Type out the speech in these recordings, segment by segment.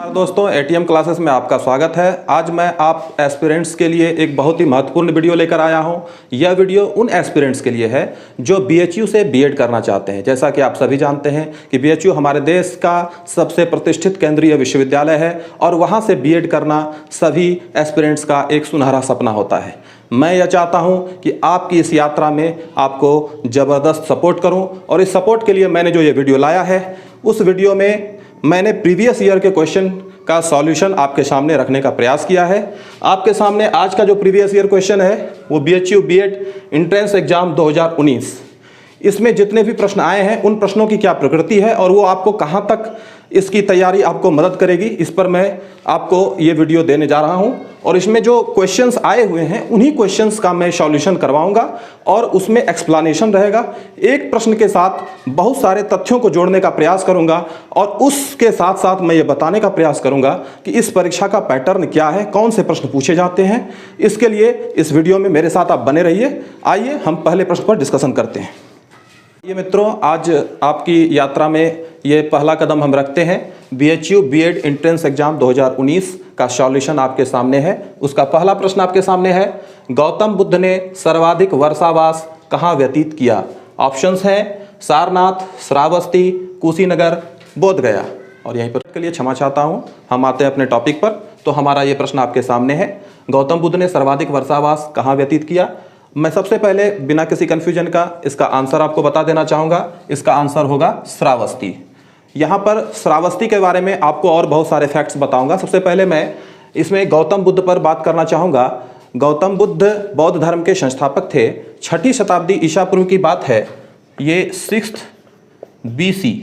दोस्तों, ATM classes में आपका स्वागत है। आज मैं आप एस्पिरेंट्स के लिए एक बहुत ही महत्वपूर्ण वीडियो लेकर आया हूं। यह वीडियो उन एस्पिरेंट्स के लिए है जो बीएचयू से बीएड करना चाहते हैं। जैसा कि आप सभी जानते हैं कि बीएचयू हमारे देश का सबसे प्रतिष्ठित केंद्रीय विश्वविद्यालय है और वहां से बीएड करना सभी एस्पिरेंट्स का एक सुनहरा सपना होता है। मैं यह चाहता हूं कि आपकी इस यात्रा में आपको ज़बरदस्त सपोर्ट करूं और इस सपोर्ट के लिए मैंने जो ये वीडियो लाया है, उस वीडियो में मैंने प्रीवियस ईयर के क्वेश्चन का सॉल्यूशन आपके सामने रखने का प्रयास किया है। आपके सामने आज का जो प्रीवियस ईयर क्वेश्चन है वो बीएचयू बीएड एंट्रेंस एग्जाम 2019, इसमें जितने भी प्रश्न आए हैं उन प्रश्नों की क्या प्रकृति है और वो आपको कहाँ तक इसकी तैयारी आपको मदद करेगी, इस पर मैं आपको ये वीडियो देने जा रहा हूँ। और इसमें जो क्वेश्चंस आए हुए हैं उन्हीं क्वेश्चंस का मैं सॉल्यूशन करवाऊंगा और उसमें एक्सप्लेनेशन रहेगा। एक प्रश्न के साथ बहुत सारे तथ्यों को जोड़ने का प्रयास करूंगा और उसके साथ साथ मैं ये बताने का प्रयास करूंगा कि इस परीक्षा का पैटर्न क्या है, कौन से प्रश्न पूछे जाते हैं। इसके लिए इस वीडियो में मेरे साथ आप बने रहिए। आइए हम पहले प्रश्न पर डिस्कशन करते हैं। ये मित्रों, आज आपकी यात्रा में ये पहला कदम हम रखते हैं। बीएचयू बीएड एंट्रेंस एग्जाम 2019 का सॉल्यूशन आपके सामने है। उसका पहला प्रश्न आपके सामने है, गौतम बुद्ध ने सर्वाधिक वर्षावास कहाँ व्यतीत किया? ऑप्शंस हैं सारनाथ, श्रावस्ती, कुशीनगर, बोधगया। और यहीं पर के लिए क्षमा चाहता हूँ, हम आते हैं अपने टॉपिक पर। तो हमारा ये प्रश्न आपके सामने है, गौतम बुद्ध ने सर्वाधिक वर्षावास कहाँ व्यतीत किया? मैं सबसे पहले बिना किसी कन्फ्यूजन का इसका आंसर आपको बता देना चाहूँगा। इसका आंसर होगा श्रावस्ती। यहाँ पर श्रावस्ती के बारे में आपको और बहुत सारे फैक्ट्स बताऊँगा। सबसे पहले मैं इसमें गौतम बुद्ध पर बात करना चाहूँगा। गौतम बुद्ध बौद्ध धर्म के संस्थापक थे। 6वीं शताब्दी ईसा पूर्व की बात है। ये 6th BC,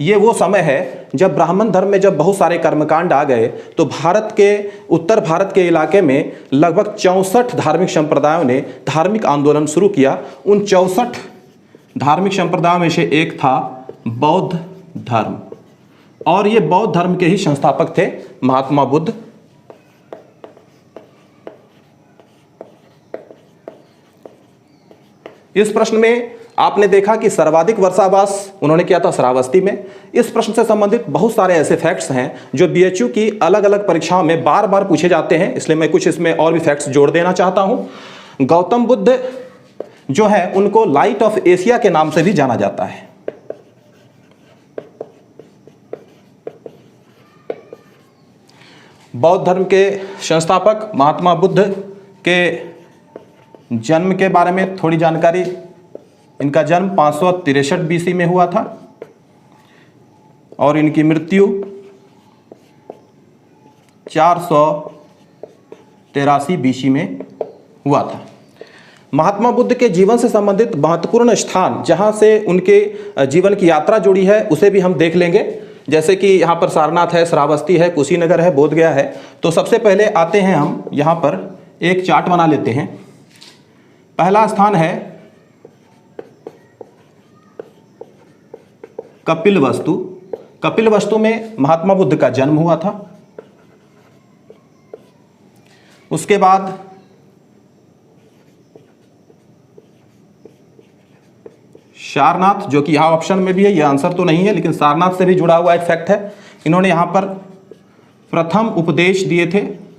ये वो समय है जब ब्राह्मण धर्म में जब बहुत सारे कर्मकांड आ गए तो भारत के उत्तर भारत के इलाके में लगभग 64 धार्मिक संप्रदायों ने धार्मिक आंदोलन शुरू किया। उन 64 धार्मिक संप्रदायों में से एक था बौद्ध धर्म और ये बौद्ध धर्म के ही संस्थापक थे महात्मा बुद्ध। इस प्रश्न में आपने देखा कि सर्वाधिक वर्षावास उन्होंने किया था श्रावस्ती में। इस प्रश्न से संबंधित बहुत सारे ऐसे फैक्ट्स हैं जो बीएचयू की अलग अलग परीक्षाओं में बार बार पूछे जाते हैं, इसलिए मैं कुछ इसमें और भी फैक्ट्स जोड़ देना चाहता हूं। गौतम बुद्ध जो है उनको लाइट ऑफ एशिया के नाम से भी जाना जाता है। बौद्ध धर्म के संस्थापक महात्मा बुद्ध के जन्म के बारे में थोड़ी जानकारी। इनका जन्म 563 BC में हुआ था और इनकी मृत्यु 483 BC में हुआ था। महात्मा बुद्ध के जीवन से संबंधित महत्वपूर्ण स्थान जहां से उनके जीवन की यात्रा जुड़ी है उसे भी हम देख लेंगे। जैसे कि यहाँ पर सारनाथ है, श्रावस्ती है, कुशीनगर है, बोधगया है। तो सबसे पहले आते हैं हम यहाँ पर एक चार्ट बना लेते हैं। पहला स्थान है कपिलवस्तु। कपिलवस्तु में महात्मा बुद्ध का जन्म हुआ था। उसके बाद सारनाथ, जो कि यहां ऑप्शन में भी है, यह आंसर तो नहीं है लेकिन सारनाथ से भी जुड़ा हुआ एक फैक्ट है। इन्होंने यहां पर प्रथम उपदेश दिए थे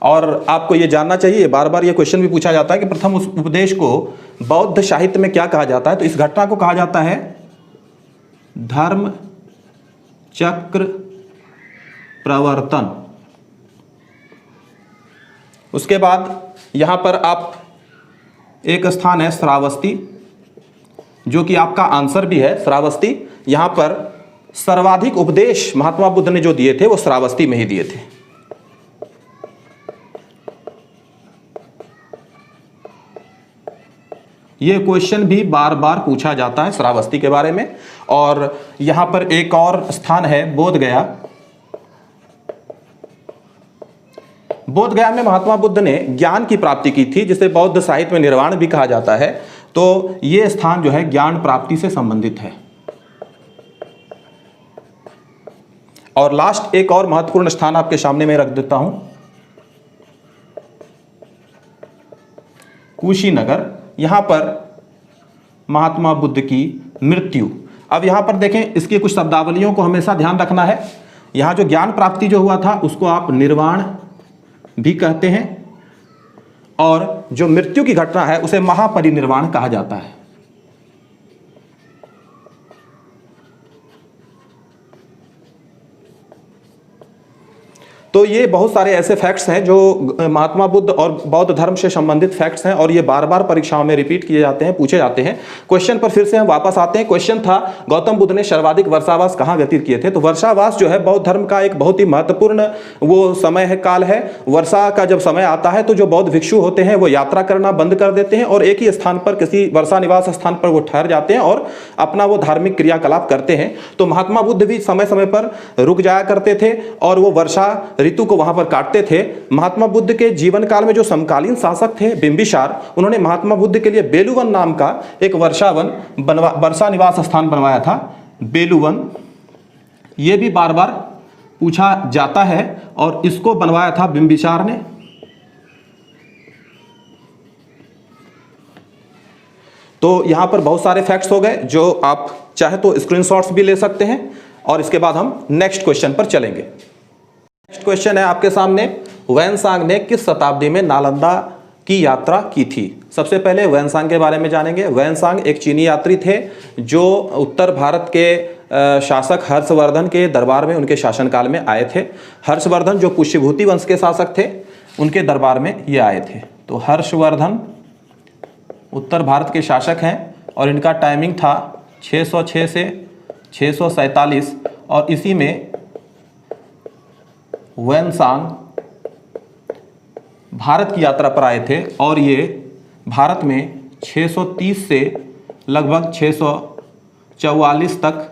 और आपको यह जानना चाहिए, बार बार यह क्वेश्चन भी पूछा जाता है कि प्रथम उस उपदेश को बौद्ध साहित्य में क्या कहा जाता है। तो इस घटना को कहा जाता है धर्म चक्र प्रवर्तन। उसके बाद यहां पर आप एक स्थान है श्रावस्ती, जो कि आपका आंसर भी है श्रावस्ती। यहां पर सर्वाधिक उपदेश महात्मा बुद्ध ने जो दिए थे वो श्रावस्ती में ही दिए थे। ये क्वेश्चन भी बार बार पूछा जाता है श्रावस्ती के बारे में। और यहां पर एक और स्थान है बोधगया। बोधगया में महात्मा बुद्ध ने ज्ञान की प्राप्ति की थी, जिसे बौद्ध साहित्य में निर्वाण भी कहा जाता है। तो ये स्थान जो है ज्ञान प्राप्ति से संबंधित है। और लास्ट एक और महत्वपूर्ण स्थान आपके सामने मैं रख देता हूं, कुशीनगर। यहां पर महात्मा बुद्ध की मृत्यु अब यहाँ पर देखें, इसकी कुछ शब्दावलियों को हमेशा ध्यान रखना है। यहाँ जो ज्ञान प्राप्ति जो हुआ था उसको आप निर्वाण भी कहते हैं, और जो मृत्यु की घटना है उसे महापरिनिर्वाण कहा जाता है। तो ये बहुत सारे ऐसे फैक्ट्स हैं जो महात्मा बुद्ध और बौद्ध धर्म से संबंधित फैक्ट्स हैं, और ये बार बार परीक्षाओं में रिपीट किए जाते हैं, पूछे जाते हैं। क्वेश्चन पर फिर से हम वापस आते हैं। क्वेश्चन था, गौतम बुद्ध ने सर्वाधिक वर्षावास कहाँ व्यतीत किए थे? तो वर्षावास जो है बौद्ध धर्म का एक बहुत ही महत्वपूर्ण वो समय है, काल है। वर्षा का जब समय आता है तो जो बौद्ध भिक्षु होते हैं वो यात्रा करना बंद कर देते हैं और एक ही स्थान पर, किसी वर्षा निवास स्थान पर वो ठहर जाते हैं और अपना वो धार्मिक क्रियाकलाप करते हैं। तो महात्मा बुद्ध भी समय समय पर रुक जाया करते थे और वो वर्षा ऋतु को वहां पर काटते थे। महात्मा बुद्ध के जीवन काल में जो समकालीन शासक थे बिंबिसार, उन्होंने महात्मा बुद्ध के लिए बेलूवन नाम का एक वर्षा निवास स्थान बनवाया था, बेलूवन। यह भी बार बार पूछा जाता है और इसको बनवाया था बिंबिसार ने। तो यहां पर बहुत सारे फैक्ट्स हो गए जो आप चाहे तो स्क्रीनशॉट्स भी ले सकते हैं, और इसके बाद हम नेक्स्ट क्वेश्चन पर चलेंगे। नेक्स्ट क्वेश्चन है आपके सामने, वैनसांग ने किस शताब्दी में नालंदा की यात्रा की थी? सबसे पहले वैनसांग के बारे में जानेंगे। वैनसांग एक चीनी यात्री थे जो उत्तर भारत के शासक हर्षवर्धन के दरबार में उनके शासनकाल में आए थे। हर्षवर्धन जो पुष्यभूति वंश के शासक थे, उनके दरबार में ये आए थे। तो हर्षवर्धन उत्तर भारत के शासक हैं और इनका टाइमिंग था 606 से 647, और इसी में वैनसांग भारत की यात्रा पर आए थे और ये भारत में 630 से लगभग 644 तक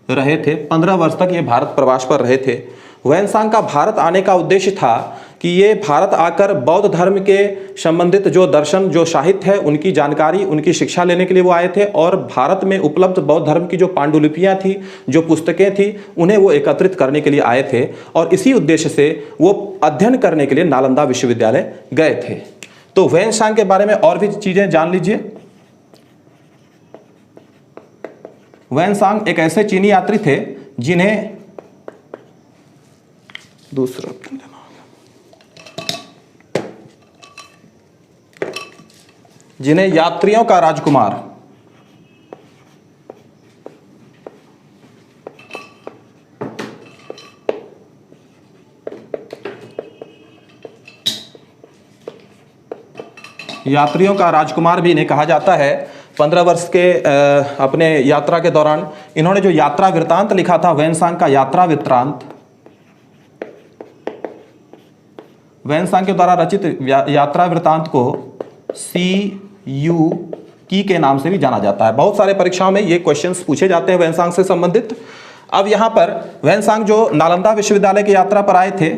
रहे थे। 15 वर्ष तक ये भारत प्रवास पर रहे थे। वैनसांग का भारत आने का उद्देश्य था कि ये भारत आकर बौद्ध धर्म के संबंधित जो दर्शन, जो साहित्य है, उनकी जानकारी, उनकी शिक्षा लेने के लिए वो आए थे, और भारत में उपलब्ध बौद्ध धर्म की जो पांडुलिपियाँ थी, जो पुस्तकें थी, उन्हें वो एकत्रित करने के लिए आए थे, और इसी उद्देश्य से वो अध्ययन करने के लिए नालंदा विश्वविद्यालय गए थे। तो वैनसांग के बारे में और भी चीज़ें जान लीजिए। वैनसांग एक ऐसे चीनी यात्री थे जिन्हें यात्रियों का राजकुमार भी इन्हें कहा जाता है। 15 वर्ष के अपने यात्रा के दौरान इन्होंने जो यात्रा वृत्तांत लिखा था, वैनसांग का यात्रा वृत्तांत, वैनसांग के द्वारा रचित यात्रा वृत्तांत को CU की के नाम से भी जाना जाता है। बहुत सारे परीक्षाओं में ये क्वेश्चंस पूछे जाते हैं वैनसांग से संबंधित। अब यहां पर वैनसांग जो नालंदा विश्वविद्यालय की यात्रा पर आए थे,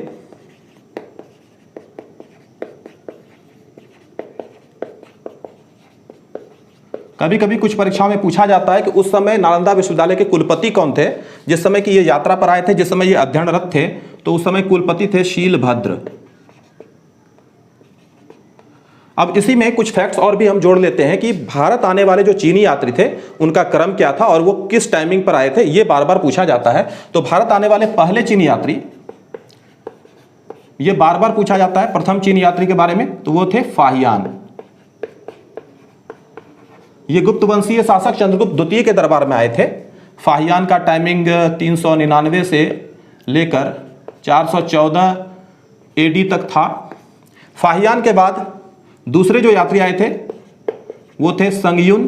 कभी कभी कुछ परीक्षाओं में पूछा जाता है कि उस समय नालंदा विश्वविद्यालय के कुलपति कौन थे, जिस समय की ये यात्रा पर आए थे, जिस समय ये अध्ययनरत थे। तो उस समय कुलपति थे शीलभद्र। अब इसी में कुछ फैक्ट्स और भी हम जोड़ लेते हैं कि भारत आने वाले जो चीनी यात्री थे उनका क्रम क्या था और वो किस टाइमिंग पर आए थे, ये बार बार पूछा जाता है। तो भारत आने वाले पहले चीनी यात्री, ये बार बार पूछा जाता है प्रथम चीनी यात्री के बारे में, तो वो थे फाहियान। ये गुप्त वंशीय शासक चंद्रगुप्त द्वितीय के दरबार में आए थे। फाहियान का टाइमिंग 399 से लेकर 414 AD तक था। फाहियान के बाद दूसरे जो यात्री आए थे वो थे संगयुन।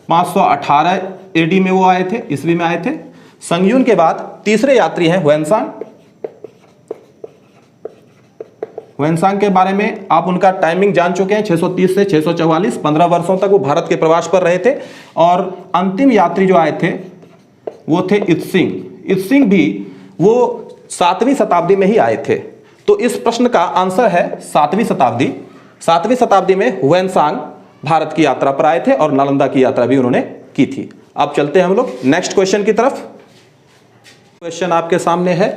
518 AD में वो आए थे, ईस्वी में आए थे। संगयुन के बाद तीसरे यात्री हैं वैनसांग। वैनसांग के बारे में आप उनका टाइमिंग जान चुके हैं, 630 से 644, 15 वर्षों तक वो भारत के प्रवास पर रहे थे। और अंतिम यात्री जो आए थे वो थे इत्सिंग। इत्सिंग भी वो 7वीं शताब्दी में ही आए थे। तो इस प्रश्न का आंसर है 7वीं शताब्दी। 7वीं शताब्दी में वैनसांग भारत की यात्रा पर आए थे और नालंदा की यात्रा भी उन्होंने की थी। अब चलते हैं हम लोग नेक्स्ट क्वेश्चन की तरफ। क्वेश्चन आपके सामने है,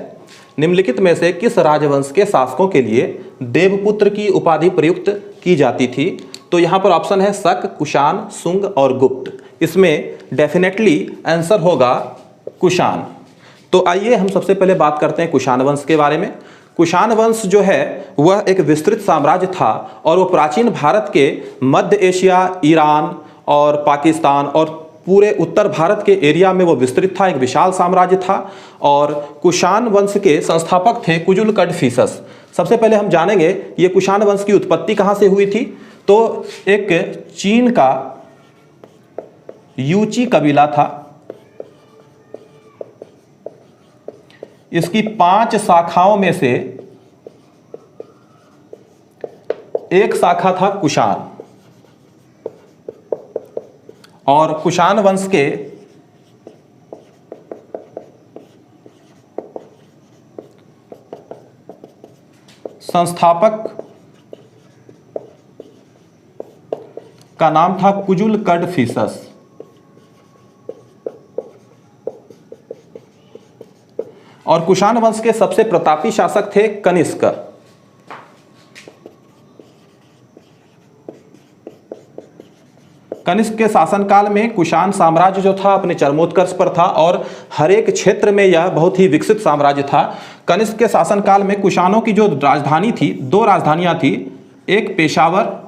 निम्नलिखित में से किस राजवंश के शासकों के लिए देवपुत्र की उपाधि प्रयुक्त की जाती थी? तो यहां पर ऑप्शन है शक, कुषाण, शुंग और गुप्त। इसमें डेफिनेटली आंसर होगा कुषाण। तो आइए हम सबसे पहले बात करते हैं कुषाण वंश के बारे में। कुषाण वंश जो है वह एक विस्तृत साम्राज्य था और वो प्राचीन भारत के मध्य एशिया, ईरान और पाकिस्तान और पूरे उत्तर भारत के एरिया में वो विस्तृत था, एक विशाल साम्राज्य था। और कुषाण वंश के संस्थापक थे कुजुल कड़फिसस। सबसे पहले हम जानेंगे ये कुषाण वंश की उत्पत्ति कहाँ से हुई थी। तो एक चीन का यूची कबीला था, इसकी 5 शाखाओं में से एक शाखा था कुषाण। और कुषाण वंश के संस्थापक का नाम था कुजुल कड़फिसस। और कुषाण वंश के सबसे प्रतापी शासक थे कनिष्क। कनिष्क के शासनकाल में कुषाण साम्राज्य जो था अपने चरमोत्कर्ष पर था और हर एक क्षेत्र में यह बहुत ही विकसित साम्राज्य था। कनिष्क के शासनकाल में कुषाणों की जो राजधानी थी, 2 राजधानियां थी, एक पेशावर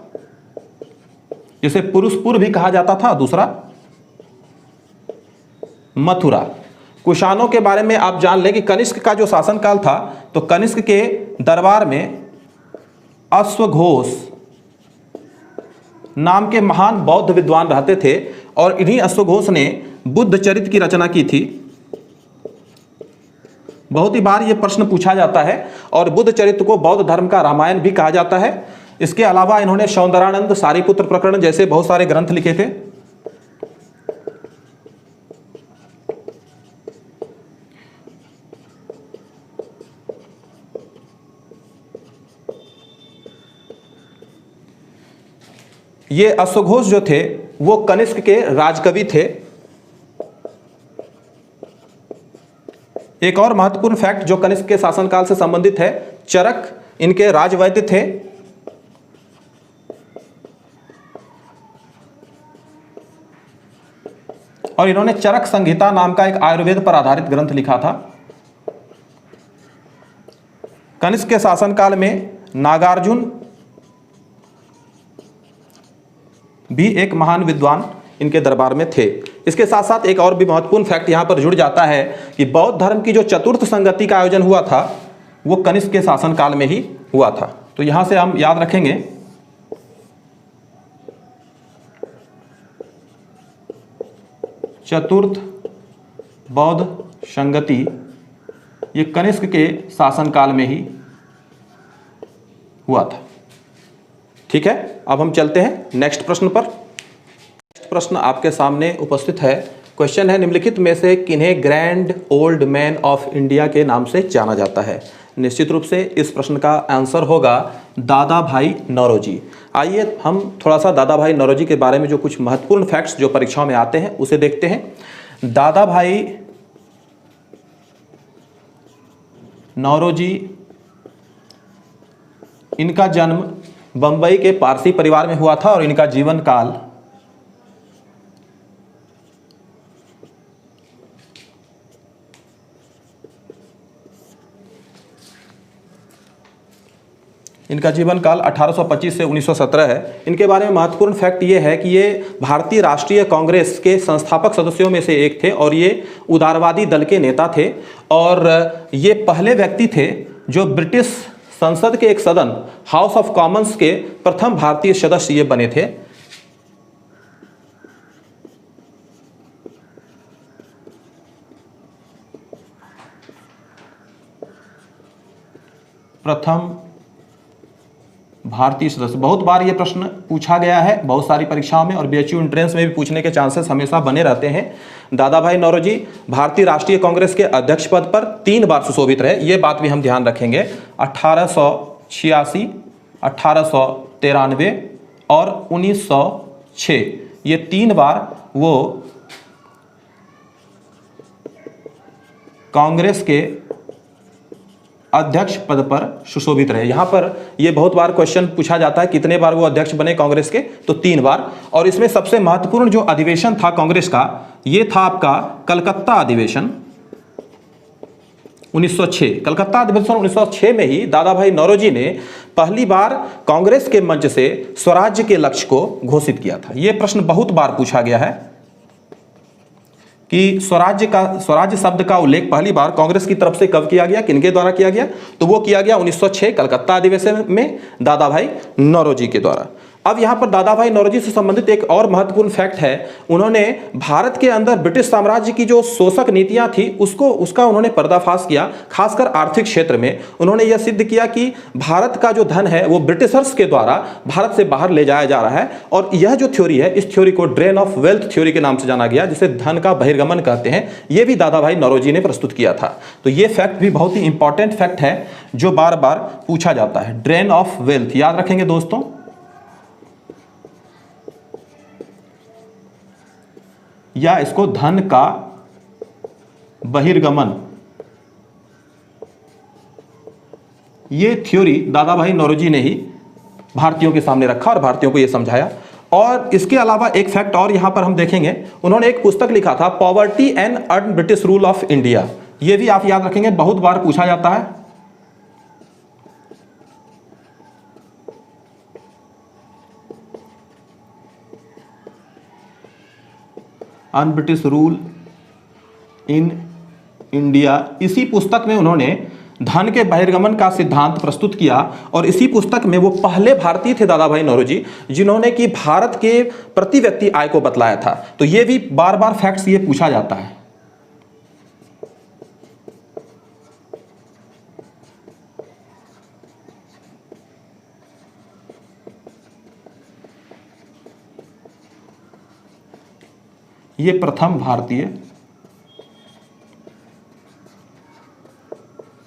जिसे पुरुषपुर भी कहा जाता था, दूसरा मथुरा। कुषाणों के बारे में आप जान लें कि कनिष्क का जो शासनकाल था तो कनिष्क के दरबार में अश्वघोष नाम के महान बौद्ध विद्वान रहते थे और इन्हीं अश्वघोष ने बुद्ध चरित्र की रचना की थी। बहुत ही बार यह प्रश्न पूछा जाता है और बुद्ध चरित्र को बौद्ध धर्म का रामायण भी कहा जाता है। इसके अलावा इन्होंने सौंदरानंद, सारीपुत्र प्रकरण जैसे बहुत सारे ग्रंथ लिखे थे। ये अश्वघोष जो थे वो कनिष्क के राजकवि थे। एक और महत्वपूर्ण फैक्ट जो कनिष्क के शासनकाल से संबंधित है, चरक इनके राजवैद्य थे। और इन्होंने चरक संहिता नाम का एक आयुर्वेद पर आधारित ग्रंथ लिखा था। कनिष्क के शासनकाल में नागार्जुन भी एक महान विद्वान इनके दरबार में थे। इसके साथ साथ एक और भी महत्वपूर्ण फैक्ट यहां पर जुड़ जाता है कि बौद्ध धर्म की जो चतुर्थ संगति का आयोजन हुआ था वो कनिष्क के शासनकाल में ही हुआ था। तो यहां से हम याद रखेंगे चतुर्थ बौद्ध संगति ये कनिष्क के शासनकाल में ही हुआ था। ठीक है, अब हम चलते हैं नेक्स्ट प्रश्न पर। नेक्स्ट प्रश्न आपके सामने उपस्थित है। क्वेश्चन है, निम्नलिखित में से किन्हें grand old man of India के नाम से जाना जाता है। निश्चित रूप से इस प्रश्न का आंसर होगा दादा भाई नौरोजी। आइए हम थोड़ा सा दादा भाई नौरोजी के बारे में जो कुछ महत्वपूर्ण फैक्ट्स जो परीक्षाओं में आते हैं उसे देखते हैं। दादा भाई नौरोजी, इनका जन्म बंबई के पारसी परिवार में हुआ था और इनका जीवन काल इनका जीवन काल 1825 से 1917 है। इनके बारे में महत्वपूर्ण फैक्ट ये है कि ये भारतीय राष्ट्रीय कांग्रेस के संस्थापक सदस्यों में से एक थे और ये उदारवादी दल के नेता थे और ये पहले व्यक्ति थे जो ब्रिटिश संसद के एक सदन हाउस ऑफ कॉमन्स के प्रथम भारतीय सदस्य ये बने थे। प्रथम भारतीय सदस्य। बहुत बार ये प्रश्न पूछा गया है बहुत सारी परीक्षाओं में और बीएचयू एंट्रेंस में भी पूछने के चांसेस हमेशा बने रहते हैं। दादा भाई नौरोजी भारतीय राष्ट्रीय कांग्रेस के अध्यक्ष पद पर 3 बार सुशोभित रहे, ये बात भी हम ध्यान रखेंगे। 1886, 1893 और 1906 ये 3 बार वो कांग्रेस के अध्यक्ष पद पर सुशोभित रहे। यहां पर यह बहुत बार क्वेश्चन पूछा जाता है कितने बार वो अध्यक्ष बने कांग्रेस के, तो 3 बार। और इसमें सबसे महत्वपूर्ण जो अधिवेशन था कांग्रेस का, यह था आपका कलकत्ता अधिवेशन 1906। कलकत्ता अधिवेशन 1906 में ही दादा भाई नौरोजी ने पहली बार कांग्रेस के मंच से स्वराज्य के लक्ष्य को घोषित किया था। यह प्रश्न बहुत बार पूछा गया है कि स्वराज्य शब्द का उल्लेख पहली बार कांग्रेस की तरफ से कब किया गया, किनके द्वारा किया गया, तो वो किया गया 1906 कलकत्ता अधिवेशन में दादा भाई नौरोजी के द्वारा। अब यहाँ पर दादा भाई नौरोजी से संबंधित एक और महत्वपूर्ण फैक्ट है, उन्होंने भारत के अंदर ब्रिटिश साम्राज्य की जो शोषक नीतियां थी उसका उन्होंने पर्दाफाश किया। खासकर आर्थिक क्षेत्र में उन्होंने यह सिद्ध किया कि भारत का जो धन है वो ब्रिटिशर्स के द्वारा भारत से बाहर ले जाया जा रहा है। और यह जो थ्योरी है, इस थ्योरी को ड्रेन ऑफ वेल्थ थ्योरी के नाम से जाना गया, जिसे धन का बहिर्गमन कहते हैं। यह भी दादा भाई नौरोजी ने प्रस्तुत किया था। तो यह फैक्ट भी बहुत ही इंपॉर्टेंट फैक्ट है जो बार बार पूछा जाता है। ड्रेन ऑफ वेल्थ याद रखेंगे दोस्तों। या इसको धन का बहिर्गमन, ये थ्योरी दादा भाई नौरोजी ने ही भारतीयों के सामने रखा और भारतीयों को यह समझाया। और इसके अलावा एक फैक्ट और यहां पर हम देखेंगे, उन्होंने एक पुस्तक लिखा था poverty and un British rule of India. यह भी आप याद रखेंगे, बहुत बार पूछा जाता है। Un British rule in India, इसी पुस्तक में उन्होंने धन के बहिर्गमन का सिद्धांत प्रस्तुत किया। और इसी पुस्तक में वो पहले भारतीय थे दादा भाई नौरोजी जिन्होंने कि भारत के प्रति व्यक्ति आय को बतलाया था। तो ये भी बार बार फैक्ट्स ये पूछा जाता है। ये प्रथम भारतीय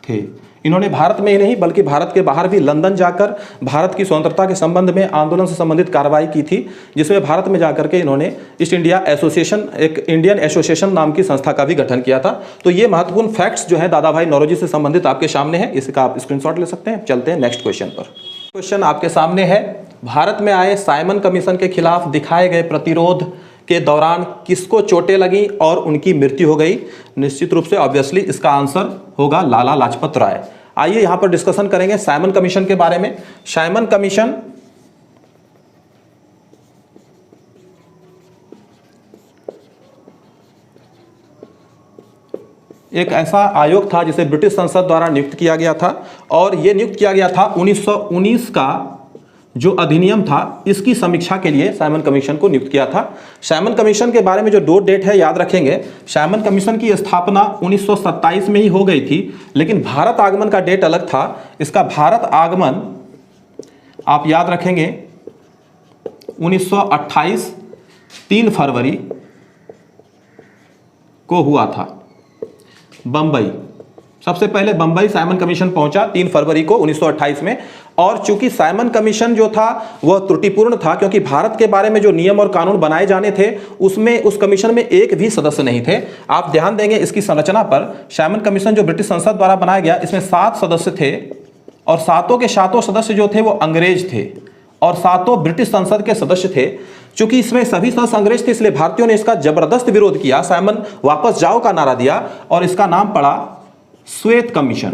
थे। इन्होंने भारत में ही नहीं बल्कि भारत के बाहर भी लंदन जाकर भारत की स्वतंत्रता के संबंध में आंदोलन से संबंधित कार्रवाई की थी, जिसमें भारत में जाकर के इन्होंने ईस्ट इंडिया एसोसिएशन, एक इंडियन एसोसिएशन नाम की संस्था का भी गठन किया था। तो ये महत्वपूर्ण फैक्ट्स जो है दादा भाई नौरोजी से संबंधित आपके सामने है, इसका आप स्क्रीनशॉट ले सकते हैं। चलते हैं नेक्स्ट क्वेश्चन पर। क्वेश्चन आपके सामने है, भारत में आए साइमन कमीशन के खिलाफ दिखाए गए प्रतिरोध के दौरान किसको चोटें लगी और उनकी मृत्यु हो गई? निश्चित रूप से ऑब्वियसली इसका आंसर होगा लाला लाजपत राय। आइए यहां पर डिस्कशन करेंगे साइमन कमीशन के बारे में। साइमन कमीशन एक ऐसा आयोग था जिसे ब्रिटिश संसद द्वारा नियुक्त किया गया था, और यह नियुक्त किया गया था 1919 का जो अधिनियम था इसकी समीक्षा के लिए साइमन कमीशन को नियुक्त किया था। साइमन कमीशन के बारे में जो 2 डेट है याद रखेंगे। साइमन कमीशन की स्थापना 1927 में ही हो गई थी, लेकिन भारत आगमन का डेट अलग था। इसका भारत आगमन आप याद रखेंगे 1928 3 फरवरी को हुआ था। बंबई, सबसे पहले बंबई साइमन कमीशन पहुंचा 3 फरवरी को 1928 में। और चूंकि साइमन कमीशन जो था वह त्रुटिपूर्ण था, क्योंकि भारत के बारे में जो नियम और कानून बनाए जाने थे उसमें उस कमीशन में एक भी सदस्य नहीं थे। आप ध्यान देंगे इसकी संरचना पर। साइमन कमीशन जो ब्रिटिश संसद द्वारा बनाया गया, इसमें 7 सदस्य थे, और 7 के 7 सदस्य जो थे वो अंग्रेज थे, और 7 ब्रिटिश संसद के सदस्य थे। चूंकि इसमें सभी सदस्य अंग्रेज थे, इसलिए भारतीयों ने इसका जबरदस्त विरोध किया। साइमन वापस जाओ का नारा दिया, और इसका नाम पड़ा श्वेत कमीशन।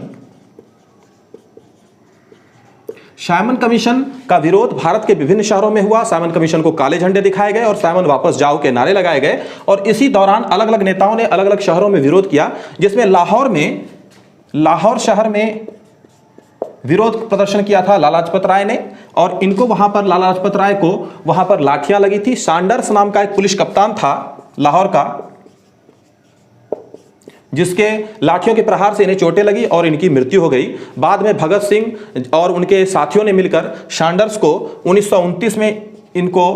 साइमन कमीशन का विरोध भारत के विभिन्न शहरों में हुआ। साइमन कमीशन को काले झंडे दिखाए गए और साइमन वापस जाओ के नारे लगाए गए। और इसी दौरान अलग अलग नेताओं ने अलग अलग शहरों में विरोध किया, जिसमें लाहौर शहर में विरोध प्रदर्शन किया था लाला लाजपत राय ने, और इनको वहां पर लाला लाजपत राय को वहां पर लाठियां लगी थी। सैंडर्स नाम का एक पुलिस कप्तान था लाहौर का, जिसके लाठियों के प्रहार से इन्हें चोटें लगी और इनकी मृत्यु हो गई। बाद में भगत सिंह और उनके साथियों ने मिलकर सैंडर्स को 1929 में इनको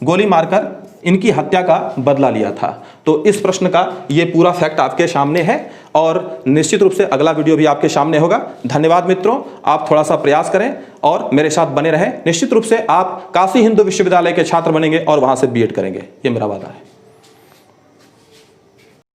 गोली मारकर इनकी हत्या का बदला लिया था। तो इस प्रश्न का ये पूरा फैक्ट आपके सामने है, और निश्चित रूप से अगला वीडियो भी आपके सामने होगा। धन्यवाद मित्रों, आप थोड़ा सा प्रयास करें और मेरे साथ बने रहें। निश्चित रूप से आप काशी हिंदू विश्वविद्यालय के छात्र बनेंगे और वहां से बीएड करेंगे, ये मेरा वादा है।